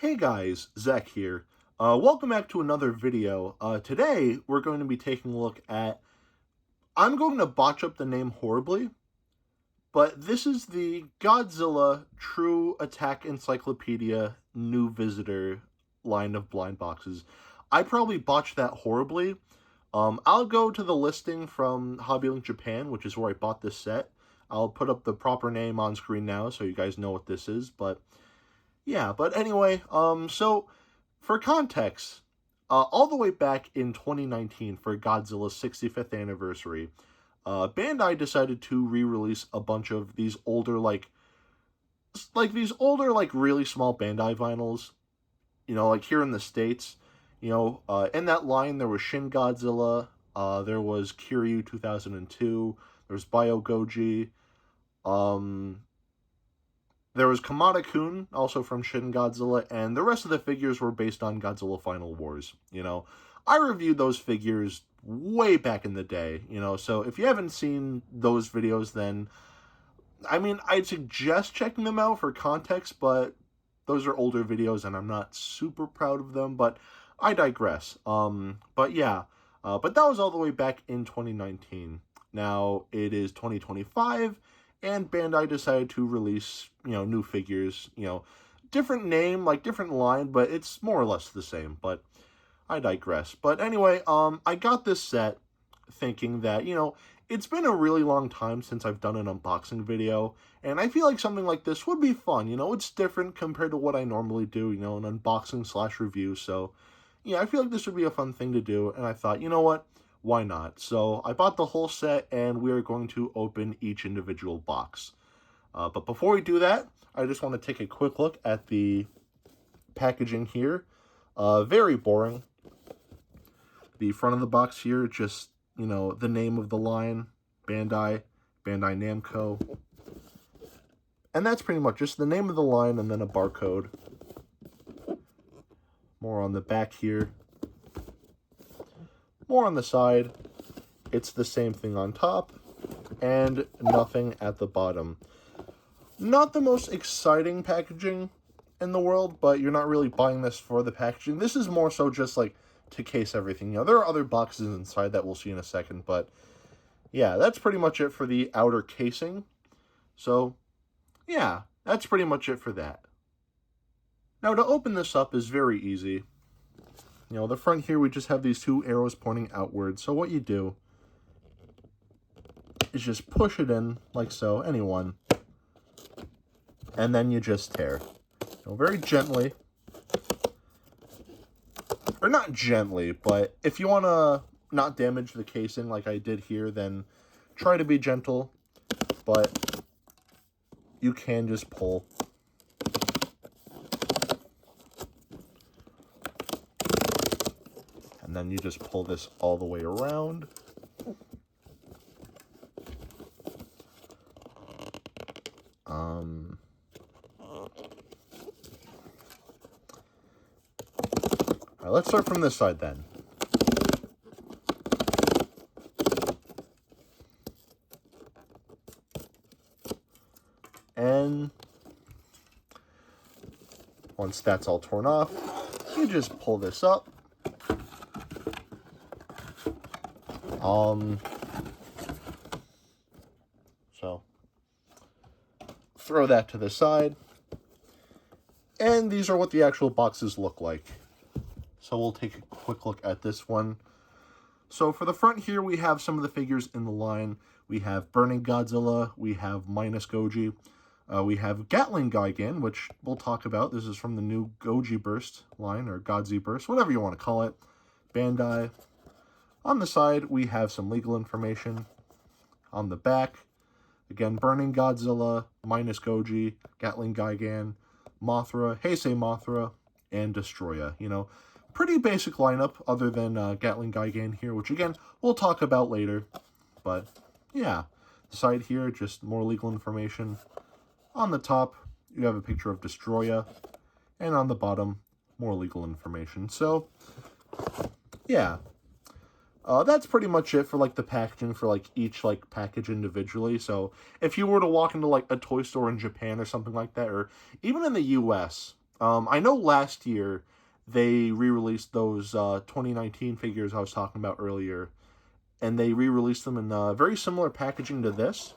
Hey guys, Zack here. Welcome back to another video. Today, we're going to be taking a look at... I'm going to botch up the name horribly, but this is the Godzilla True Attack Encyclopedia New Visitor line of blind boxes. I probably botched that horribly. I'll go to the listing from HobbyLink Japan, which is where I bought this set. I'll put up the proper name on screen now so you guys know what this is, but... yeah, but anyway, so for context, all the way back in 2019 for Godzilla's 65th anniversary, Bandai decided to re-release a bunch of these older, like really small Bandai vinyls, like here in the States. In that line, there was Shin Godzilla, there was Kiryu 2002, there was Bio Goji, there was Kamada-kun, also from Shin Godzilla, and the rest of the figures were based on Godzilla Final Wars. I reviewed those figures way back in the day, so if you haven't seen those videos, then, I'd suggest checking them out for context, but those are older videos, and I'm not super proud of them, but I digress. But that was all the way back in 2019. Now, it is 2025, and Bandai decided to release, new figures, different name, different line, but it's more or less the same, but I digress. But anyway, I got this set thinking that, it's been a really long time since I've done an unboxing video, and I feel like something like this would be fun, it's different compared to what I normally do, an unboxing / review, so, yeah, I feel like this would be a fun thing to do, and I thought, you know what? Why not? So I bought the whole set, and we are going to open each individual box. But before we do that, I just want to take a quick look at the packaging here. Very boring. The front of the box here, just, the name of the line, Bandai Namco. And that's pretty much just the name of the line and then a barcode. More on the back here. More on the side, it's the same thing on top, and nothing at the bottom. Not the most exciting packaging in the world, but you're not really buying this for the packaging. This is more so just, to case everything. There are other boxes inside that we'll see in a second, but yeah, that's pretty much it for the outer casing. So, yeah, that's pretty much it for that. Now, to open this up is very easy. The front here, we just have these two arrows pointing outwards. So what you do is just push it in like so, any one, and then you just tear. Very gently. Or not gently, but if you want to not damage the casing like I did here, then try to be gentle, but you can just pull. And then you just pull this all the way around. All right, let's start from this side then. And once that's all torn off, you just pull this up. So throw that to the side, and these are what the actual boxes look like. So we'll take a quick look at this one. So for the front here, we have some of the figures in the line. We have Burning Godzilla, we have Minus Goji, we have Gatling Gigan, which we'll talk about. This is from the new Goji Burst line, or Godzi Burst, whatever you want to call it. Bandai. On the side, we have some legal information. On the back, again, Burning Godzilla, Minus Goji, Gatling Gigan, Mothra, Heisei Mothra, and Destroya. Pretty basic lineup, other than Gatling Gigan here, which, again, we'll talk about later. But, yeah, the side here, just more legal information. On the top, you have a picture of Destroya, and on the bottom, more legal information. So, yeah. That's pretty much it for, the packaging for, each, package individually. So, if you were to walk into, a toy store in Japan or something like that, or even in the U.S., I know last year they re-released those 2019 figures I was talking about earlier, and they re-released them in very similar packaging to this.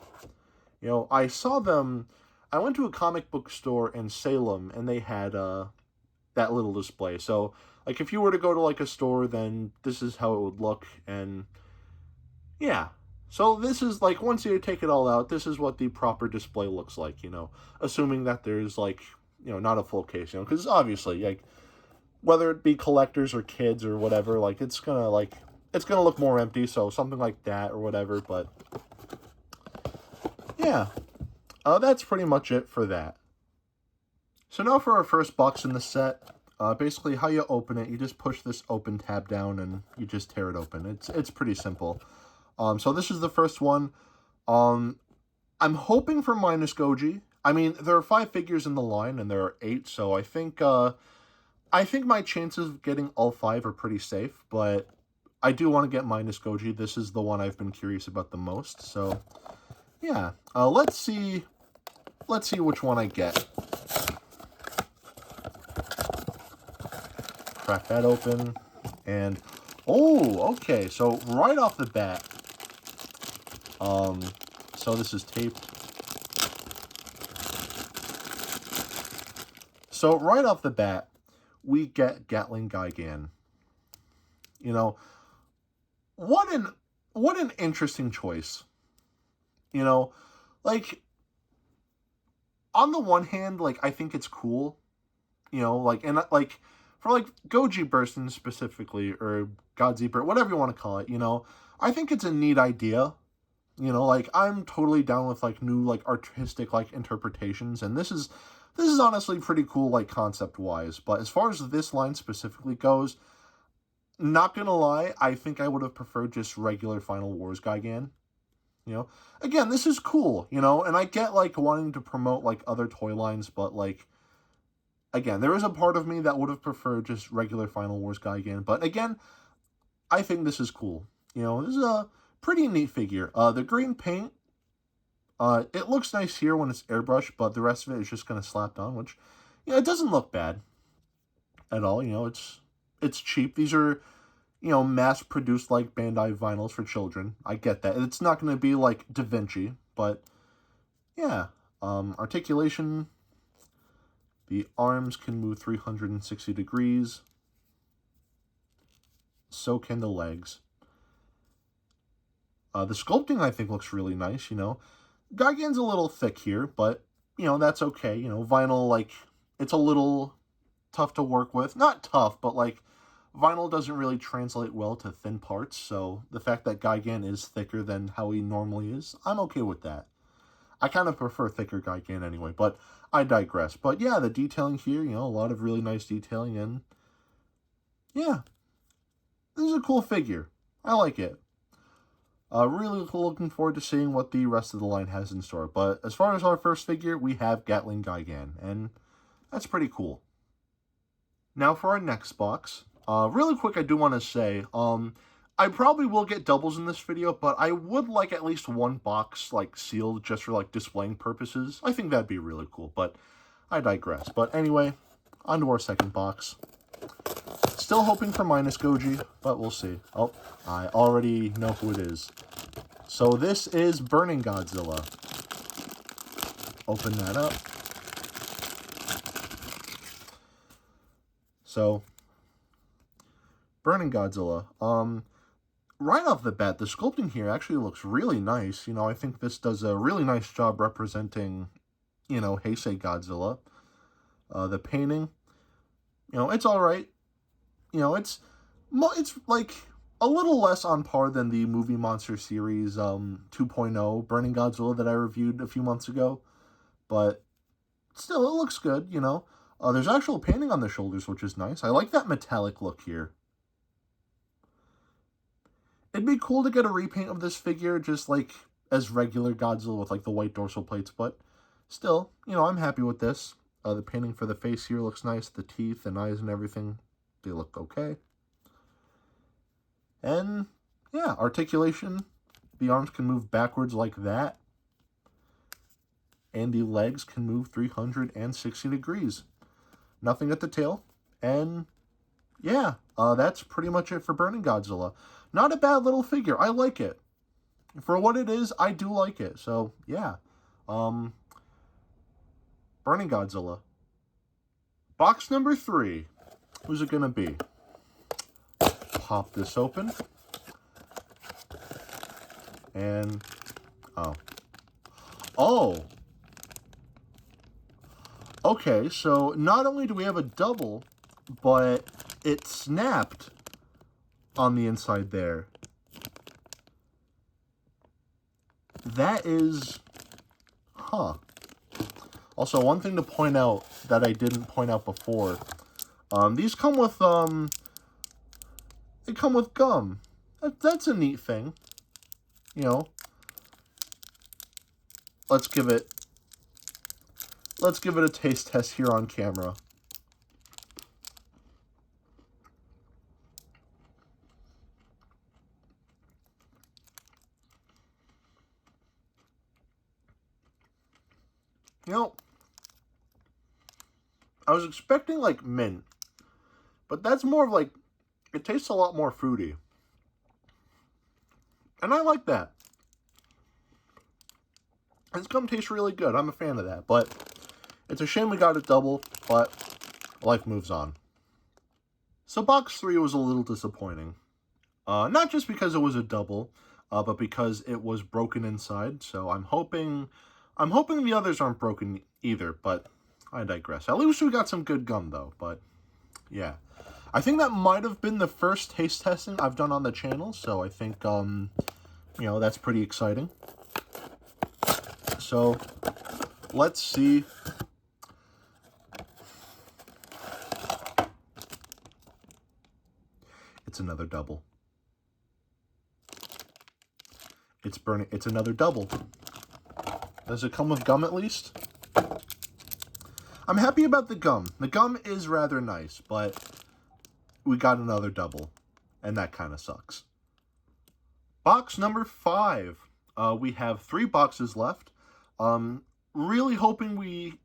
You know, I saw them. I went to a comic book store in Salem, and they had that little display. So, like, if you were to go to like a store, then this is how it would look, and yeah. So this is like, once you take it all out, this is what the proper display looks like. You know, assuming that there's like, you know, not a full case. You know, because obviously, like, whether it be collectors or kids or whatever, like, it's gonna look more empty. So something like that or whatever. But yeah, that's pretty much it for that. So now for our first box in the set. Basically, how you open it, you just push this open tab down and you just tear it open. It's pretty simple. So this is the first one. I'm hoping for minus Goji. I mean, there are 5 figures in the line and there are 8, so I think my chances of getting all 5 are pretty safe, but I do want to get minus Goji. This is the one I've been curious about the most. So yeah, let's see which one I get. Crack that open, and oh, okay. So right off the bat, so this is taped. So right off the bat, we get Gatling Gigan. You know, what an interesting choice. You know, like, on the one hand, like, I think it's cool. You know, like, and like, for like Goji Bursten specifically, or Godzilla, whatever you want to call it, you know, I think it's a neat idea. You know, like, I'm totally down with like new like artistic like interpretations, and this is honestly pretty cool, like, concept wise. But as far as this line specifically goes, not gonna lie, I think I would have preferred just regular Final Wars Gigan. You know, again, this is cool, you know, and I get like wanting to promote like other toy lines, but like, again, there is a part of me that would have preferred just regular Final Wars Gigan. But again, I think this is cool. You know, this is a pretty neat figure. The green paint, it looks nice here when it's airbrushed, but the rest of it is just kind of slapped on, which, you know, it doesn't look bad at all. You know, it's cheap. These are, you know, mass-produced, like, Bandai vinyls for children. I get that. It's not going to be, like, Da Vinci, but, yeah. Articulation, the arms can move 360 degrees. So can the legs. The sculpting, I think, looks really nice, you know. Gigan's a little thick here, but, you know, that's okay. You know, vinyl, like, it's a little tough to work with. Not tough, but, like, vinyl doesn't really translate well to thin parts, so the fact that Gigan is thicker than how he normally is, I'm okay with that. I kind of prefer thicker Gigan anyway, but I digress. But yeah, the detailing here, you know, a lot of really nice detailing, and yeah, this is a cool figure. I like it. Really looking forward to seeing what the rest of the line has in store. But as far as our first figure, we have Gatling Gigan, and that's pretty cool. Now for our next box. Really quick, I do want to say, I probably will get doubles in this video, but I would like at least one box, like, sealed just for, like, displaying purposes. I think that'd be really cool, but I digress. But anyway, on to our second box. Still hoping for minus Goji, but we'll see. Oh, I already know who it is. So this is Burning Godzilla. Open that up. So, Burning Godzilla. Right off the bat, the sculpting here actually looks really nice. You know, I think this does a really nice job representing, you know, Heisei Godzilla. The painting, you know, it's all right. You know, it's like a little less on par than the Movie Monster Series 2.0 Burning Godzilla that I reviewed a few months ago. But still, it looks good, you know. There's actual painting on the shoulders, which is nice. I like that metallic look here. It'd be cool to get a repaint of this figure, just like as regular Godzilla with like the white dorsal plates, but still, you know, I'm happy with this. The painting for the face here looks nice. The teeth and eyes and everything, they look okay. And yeah, articulation. The arms can move backwards like that. And the legs can move 360 degrees. Nothing at the tail. And yeah, that's pretty much it for Burning Godzilla. Not a bad little figure. I like it. For what it is, I do like it. So, yeah. Burning Godzilla. Box number 3. Who's it going to be? Pop this open. And, oh. Okay, so not only do we have a double, but it snapped on the inside there. That is, Also, one thing to point out that I didn't point out before, these come with, they come with gum. That's a neat thing. You know, let's give it a taste test here on camera. You know, I was expecting like mint, but that's more of like, it tastes a lot more fruity. And I like that. This gum tastes really good. I'm a fan of that. But it's a shame we got it double, but life moves on. So box 3 was a little disappointing. Not just because it was a double, but because it was broken inside. So I'm hoping the others aren't broken either, but I digress. At least we got some good gum though, but yeah. I think that might have been the first taste testing I've done on the channel, so I think, you know, that's pretty exciting. So, let's see. It's another double. It's burning. It's another double. Does it come with gum at least? I'm happy about the gum. The gum is rather nice, but we got another double, and that kind of sucks. Box number 5. We have 3 boxes left. Really hoping we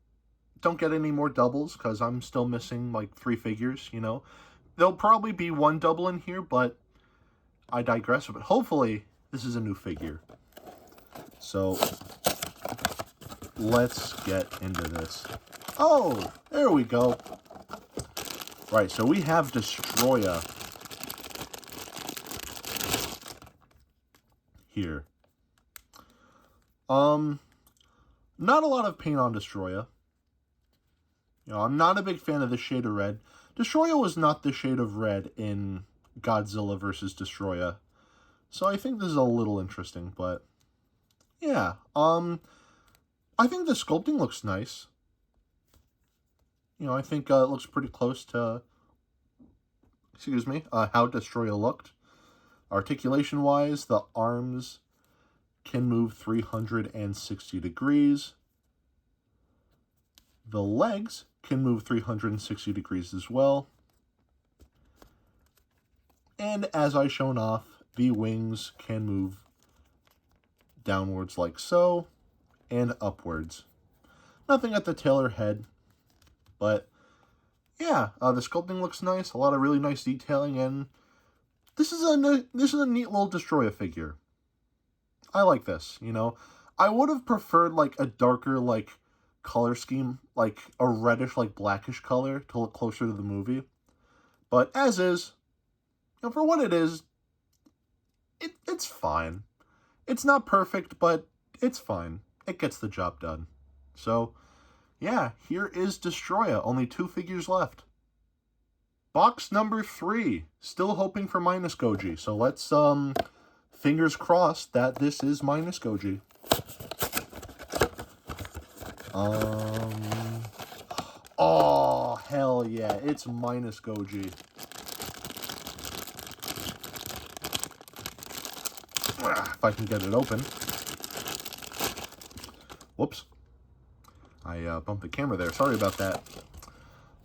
don't get any more doubles, because I'm still missing like 3 figures, you know. There'll probably be 1 double in here, but I digress. But hopefully, this is a new figure. So, let's get into this. Oh, there we go. Right, so we have Destroya here. Not a lot of paint on Destroya. You know, I'm not a big fan of the shade of red. Destroya was not the shade of red in Godzilla vs. Destroya. So I think this is a little interesting, but yeah. I think the sculpting looks nice. You know, I think it looks pretty close to, excuse me, how Destroya looked. Articulation-wise, the arms can move 360 degrees. The legs can move 360 degrees as well. And as I shown off, the wings can move downwards like so, and upwards. Nothing at the tail or head, but yeah, the sculpting looks nice. A lot of really nice detailing, and this is a neat little Destroya figure. I like this. You know, I would have preferred like a darker like color scheme, like a reddish like blackish color to look closer to the movie. But as is, you know, for what it is, it's fine. It's not perfect, but it's fine. It gets the job done. So, yeah, here is Destroya. Only 2 figures left. Box number 3. Still hoping for minus Goji. So let's, fingers crossed that this is minus Goji. Oh, hell yeah. It's minus Goji. If I can get it open. Whoops. I bumped the camera there. Sorry about that.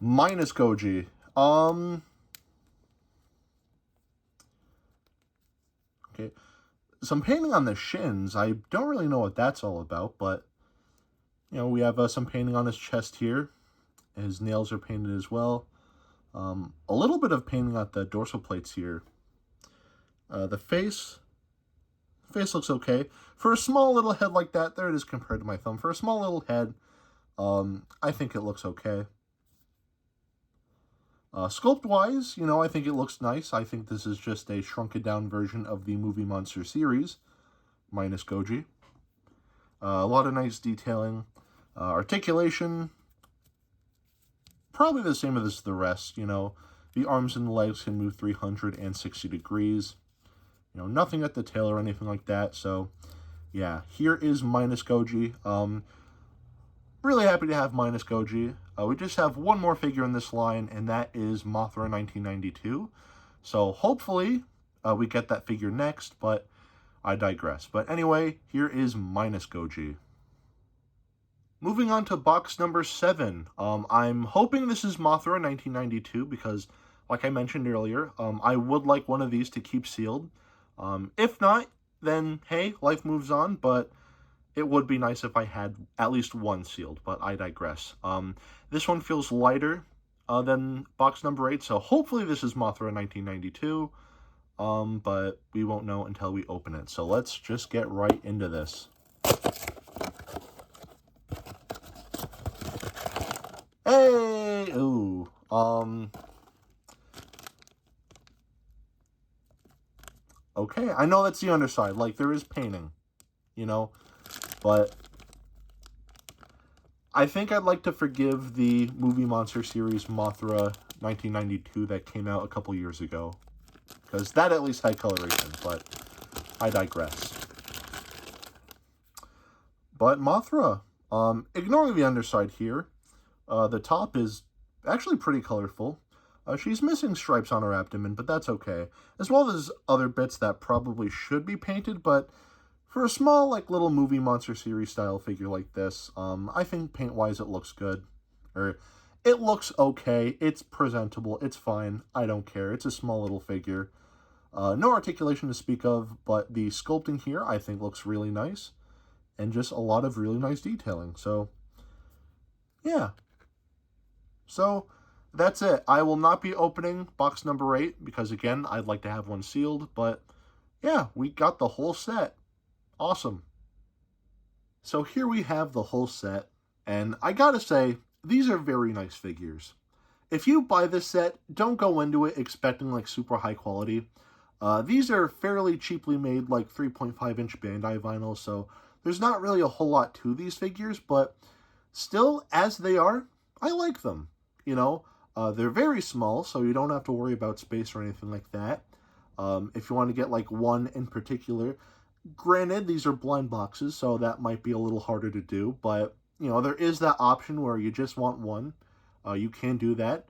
Minus Goji. Okay. Some painting on the shins. I don't really know what that's all about, but, you know, we have some painting on his chest here. His nails are painted as well. A little bit of painting at the dorsal plates here. The face looks okay. For a small little head like that, there it is compared to my thumb. For a small little head, I think it looks okay. Sculpt-wise, I think it looks nice. I think this is just a shrunken-down version of the Movie Monster series, minus Goji. A lot of nice detailing. Articulation, probably the same as the rest, The arms and the legs can move 360 degrees. Nothing at the tail or anything like that. So, yeah, here is minus Goji. Really happy to have minus Goji. We just have one more figure in this line, and that is Mothra 1992. So, hopefully, we get that figure next, but I digress. But anyway, here is minus Goji. Moving on to box number 7. I'm hoping this is Mothra 1992 because, like I mentioned earlier, I would like one of these to keep sealed. If not, then hey, life moves on, but it would be nice if I had at least one sealed, but I digress. This one feels lighter than box number 8, so hopefully this is Mothra 1992, but we won't know until we open it. So let's just get right into this. Hey! Ooh. Okay, I know that's the underside. Like, there is painting, but I think I'd like to forgive the Movie Monster series Mothra 1992 that came out a couple years ago, because that at least had coloration, but I digress. But Mothra, ignoring the underside here, the top is actually pretty colorful. She's missing stripes on her abdomen, but that's okay. As well as other bits that probably should be painted, but for a small, little Movie Monster series style figure like this, I think paint-wise it looks good. Or, it looks okay. It's presentable. It's fine. I don't care. It's a small little figure. No articulation to speak of, but the sculpting here I think looks really nice. And just a lot of really nice detailing. So, yeah. So, that's it. I will not be opening box number 8 because, again, I'd like to have one sealed. But, yeah, we got the whole set. Awesome. So here we have the whole set. And I gotta say, these are very nice figures. If you buy this set, don't go into it expecting, super high quality. These are fairly cheaply made, 3.5-inch Bandai vinyl. So there's not really a whole lot to these figures. But still, as they are, I like them. They're very small, so you don't have to worry about space or anything like that. If you want to get, one in particular, granted, these are blind boxes, so that might be a little harder to do, but, there is that option where you just want one. You can do that,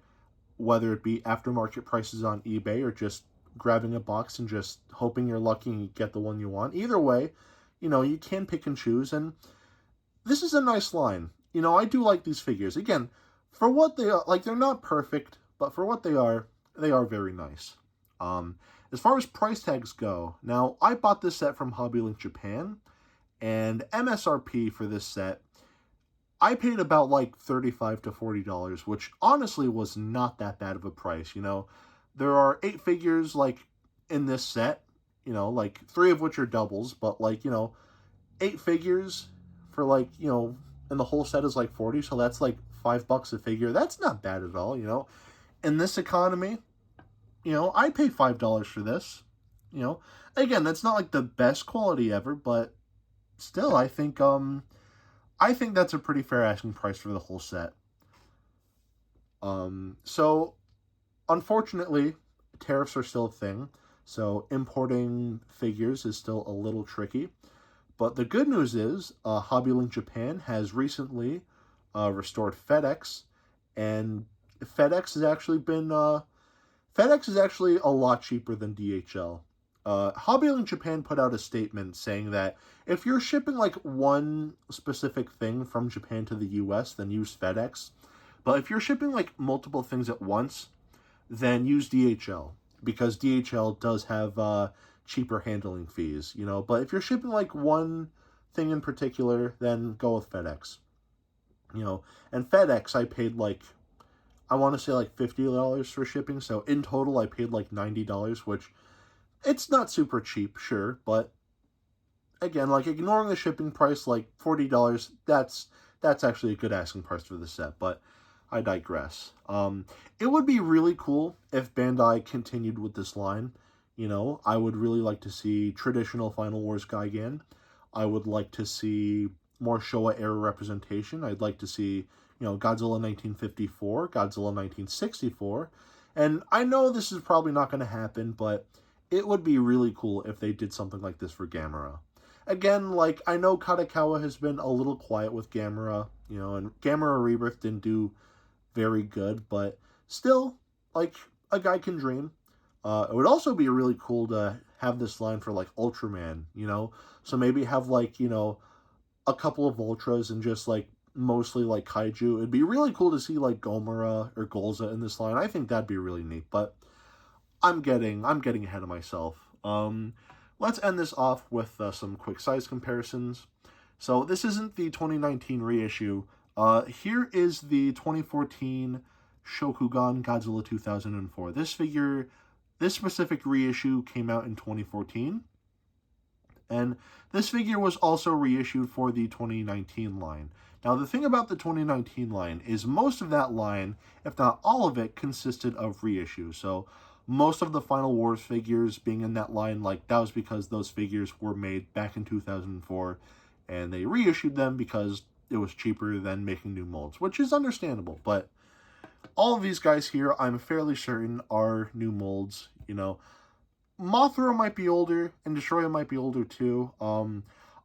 whether it be aftermarket prices on eBay or just grabbing a box and just hoping you're lucky and you get the one you want. Either way, you can pick and choose, and this is a nice line. I do like these figures. Again, for what they are, they're not perfect, but for what they are very nice. As far as price tags go, now, I bought this set from Hobby Link Japan, and MSRP for this set, I paid about, $35 to $40, which honestly was not that bad of a price, There are 8 figures, in this set, 3 of which are doubles, but, 8 figures for, and the whole set is, 40, so that's, $5 a figure. That's not bad at all, In this economy, I pay $5 for this. Again, that's not the best quality ever, but still, I think that's a pretty fair asking price for the whole set. So, unfortunately, tariffs are still a thing, so importing figures is still a little tricky. But the good news is, Hobby Link Japan has recently restored FedEx, and FedEx has actually been FedEx is actually a lot cheaper than DHL. Hobby Link Japan put out a statement saying that if you're shipping one specific thing from Japan to the US, then use FedEx. But if you're shipping multiple things at once, then use DHL, because DHL does have cheaper handling fees, But if you're shipping one thing in particular, then go with FedEx. And FedEx, I paid I want to say like $50 for shipping. So in total, I paid like $90, which it's not super cheap, sure, but again, like ignoring the shipping price, like $40, that's actually a good asking price for the set. But I digress. It would be really cool if Bandai continued with this line. You know, I would really like to see traditional Final Wars Gigan. I would like to see more Showa era representation. I'd like to see, Godzilla 1954, Godzilla 1964. And I know this is probably not going to happen, but it would be really cool if they did something like this for Gamera. Again, like, I know Katakawa has been a little quiet with Gamera, and Gamera Rebirth didn't do very good, but still, like, a guy can dream. It would also be really cool to have this line for, like, Ultraman, So maybe have, like, a couple of Ultras and just, like, mostly, like, Kaiju. It'd be really cool to see, like, Gomora or Golza in this line. I think that'd be really neat, but I'm getting ahead of myself. Let's end this off with some quick size comparisons. So this isn't the 2019 reissue. Here is the 2014 Shokugan Godzilla 2004. This specific reissue came out in 2014. And this figure was also reissued for the 2019 line. Now, the thing about the 2019 line is most of that line, if not all of it, consisted of reissues. So most of the Final Wars figures being in that line, like, that was because those figures were made back in 2004, and they reissued them because it was cheaper than making new molds, which is understandable. But all of these guys here, I'm fairly certain, are new molds. Mothra might be older, and Destroyer might be older too.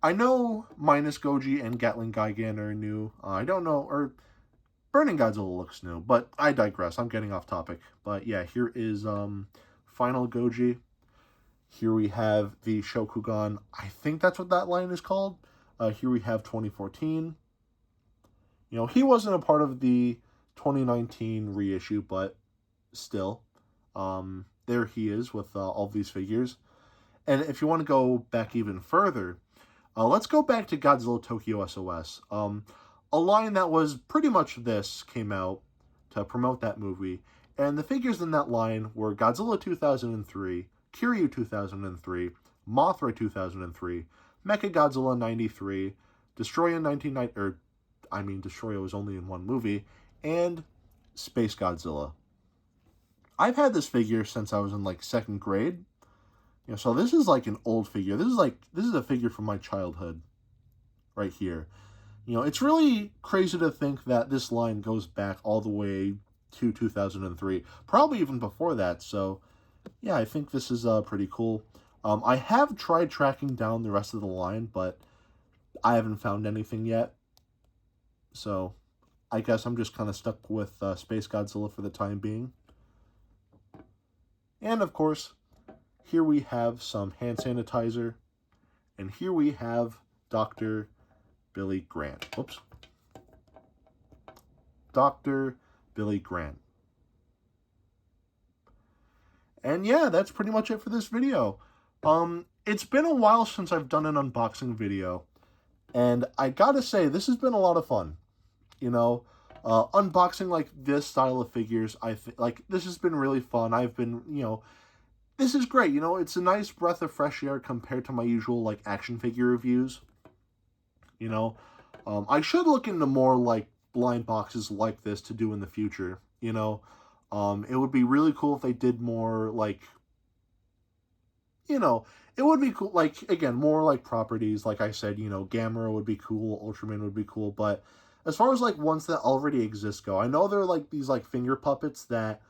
I know Minus Goji and Gatling Gigan are new. I don't know, or Burning Godzilla looks new, but I digress. I'm getting off topic. But yeah, here is Final Goji. Here we have the Shokugan. I think that's what that line is called. Here we have 2014. He wasn't a part of the 2019 reissue, but still, there he is with all these figures. And if you want to go back even further, let's go back to Godzilla Tokyo SOS. A line that was pretty much this came out to promote that movie, and the figures in that line were Godzilla 2003, Kiryu 2003, Mothra 2003, Mechagodzilla 93, Destroyer 1990, Destroyer was only in one movie, and Space Godzilla. I've had this figure since I was in, like, 2nd grade. So this is, like, an old figure. This is a figure from my childhood right here. It's really crazy to think that this line goes back all the way to 2003. Probably even before that. So, yeah, I think this is pretty cool. I have tried tracking down the rest of the line, but I haven't found anything yet. So, I guess I'm just kind of stuck with Space Godzilla for the time being. And, of course, here we have some hand sanitizer. And here we have Dr. Billy Grant. Oops. Dr. Billy Grant. And yeah, that's pretty much it for this video. It's been a while since I've done an unboxing video. And I gotta say, this has been a lot of fun. Unboxing like this style of figures, this has been really fun. I've been, this is great. It's a nice breath of fresh air compared to my usual, like, action figure reviews. I should look into more, like, blind boxes like this to do in the future, It would be really cool if they did more, like, it would be cool, like, again, more, like, properties, like I said, Gamera would be cool, Ultraman would be cool, but as far as, like, ones that already exist go, I know they're, like, these, like, finger puppets that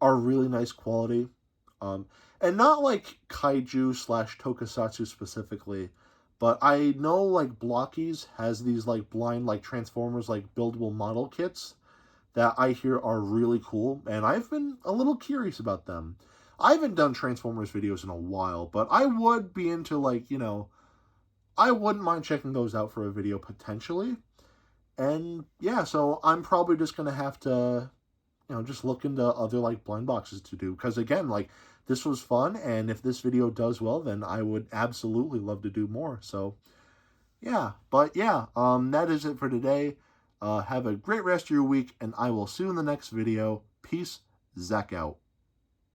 are really nice quality, and not, like, Kaiju / Tokusatsu specifically, but I know, like, Blockies has these, like, blind, like, Transformers, like, buildable model kits that I hear are really cool, and I've been a little curious about them. I haven't done Transformers videos in a while, but I would be into, like, I wouldn't mind checking those out for a video potentially. And, yeah, so I'm probably just going to have to, just look into other, like, blind boxes to do. Because, again, like, this was fun, and if this video does well, then I would absolutely love to do more. So, yeah. But, yeah, that is it for today. Have a great rest of your week, and I will see you in the next video. Peace, Zack out.